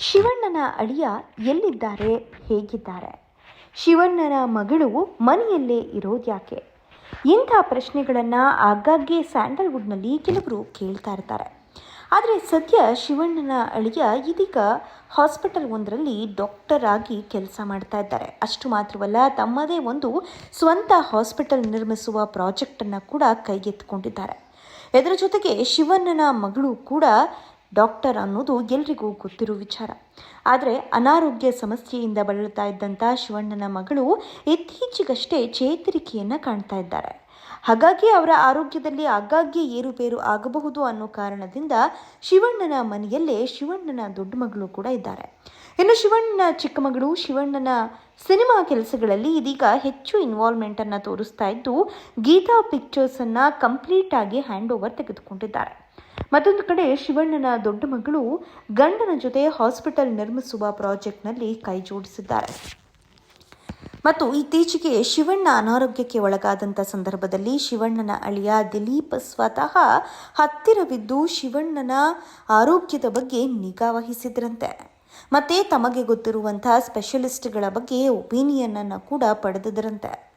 ಶಿವಣ್ಣನ ಅಳಿಯ ಎಲ್ಲಿದ್ದಾರೆ, ಹೇಗಿದ್ದಾರೆ? ಶಿವಣ್ಣನ ಮಗಳು ಮನೆಯಲ್ಲೇ ಇರೋದ್ಯಾಕೆ? ಇಂಥ ಪ್ರಶ್ನೆಗಳನ್ನು ಆಗಾಗ್ಗೆ ಸ್ಯಾಂಡಲ್ವುಡ್ನಲ್ಲಿ ಕೆಲವರು ಕೇಳ್ತಾ ಇರ್ತಾರೆ. ಆದರೆ ಸದ್ಯ ಶಿವಣ್ಣನ ಅಳಿಯ ಇದೀಗ ಹಾಸ್ಪಿಟಲ್ ಒಂದರಲ್ಲಿ ಡಾಕ್ಟರ್ ಆಗಿ ಕೆಲಸ ಮಾಡ್ತಾ ಇದ್ದಾರೆ. ಅಷ್ಟು ಮಾತ್ರವಲ್ಲ, ತಮ್ಮದೇ ಒಂದು ಸ್ವಂತ ಹಾಸ್ಪಿಟಲ್ ನಿರ್ಮಿಸುವ ಪ್ರಾಜೆಕ್ಟನ್ನು ಕೂಡ ಕೈಗೆತ್ತಿಕೊಂಡಿದ್ದಾರೆ. ಇದರ ಜೊತೆಗೆ ಶಿವಣ್ಣನ ಮಗಳು ಕೂಡ ಡಾಕ್ಟರ್ ಅನ್ನೋದು ಎಲ್ರಿಗೂ ಗೊತ್ತಿರೋ ವಿಚಾರ. ಆದರೆ ಅನಾರೋಗ್ಯ ಸಮಸ್ಯೆಯಿಂದ ಬಳಲ್ತಾ ಇದ್ದಂಥ ಶಿವಣ್ಣನ ಮಗಳು ಇತ್ತೀಚೆಗಷ್ಟೇ ಚೇತರಿಕೆಯನ್ನು ಕಾಣ್ತಾ ಇದ್ದಾರೆ. ಹಾಗಾಗಿ ಅವರ ಆರೋಗ್ಯದಲ್ಲಿ ಆಗಾಗ್ಗೆ ಏರುಪೇರು ಆಗಬಹುದು ಅನ್ನೋ ಕಾರಣದಿಂದ ಶಿವಣ್ಣನ ಮನೆಯಲ್ಲೇ ಶಿವಣ್ಣನ ದೊಡ್ಡ ಮಗಳು ಕೂಡ ಇದ್ದಾರೆ. ಇನ್ನು ಶಿವಣ್ಣನ ಚಿಕ್ಕ ಮಗಳು ಶಿವಣ್ಣನ ಸಿನಿಮಾ ಕೆಲಸಗಳಲ್ಲಿ ಇದೀಗ ಹೆಚ್ಚು ಇನ್ವಾಲ್ವ್ಮೆಂಟನ್ನು ತೋರಿಸ್ತಾ ಇದ್ದು, ಗೀತಾ ಪಿಕ್ಚರ್ಸನ್ನು ಕಂಪ್ಲೀಟ್ ಆಗಿ ಹ್ಯಾಂಡ್ ಓವರ್ ತೆಗೆದುಕೊಂಡಿದ್ದಾರೆ. ಮತ್ತೊಂದು ಕಡೆ ಶಿವಣ್ಣನ ದೊಡ್ಡ ಮಗಳು ಗಂಡನ ಜೊತೆ ಹಾಸ್ಪಿಟಲ್ ನಿರ್ಮಿಸುವ ಪ್ರಾಜೆಕ್ಟ್ನಲ್ಲಿ ಕೈ ಜೋಡಿಸಿದ್ದಾರೆ. ಮತ್ತು ಇತ್ತೀಚೆಗೆ ಶಿವಣ್ಣ ಅನಾರೋಗ್ಯಕ್ಕೆ ಒಳಗಾದಂಥ ಸಂದರ್ಭದಲ್ಲಿ ಶಿವಣ್ಣನ ಅಳಿಯ ದಿಲೀಪ್ ಸ್ವತಃ ಹತ್ತಿರವಿದ್ದು ಶಿವಣ್ಣನ ಆರೋಗ್ಯದ ಬಗ್ಗೆ ನಿಗಾ ವಹಿಸಿದ್ರಂತೆ. ಮತ್ತೆ ತಮಗೆ ಗೊತ್ತಿರುವಂತಹ ಸ್ಪೆಷಲಿಸ್ಟ್ಗಳ ಬಗ್ಗೆ ಒಪಿನಿಯನ್ ಅನ್ನು ಕೂಡ ಪಡೆದಿದ್ರಂತೆ.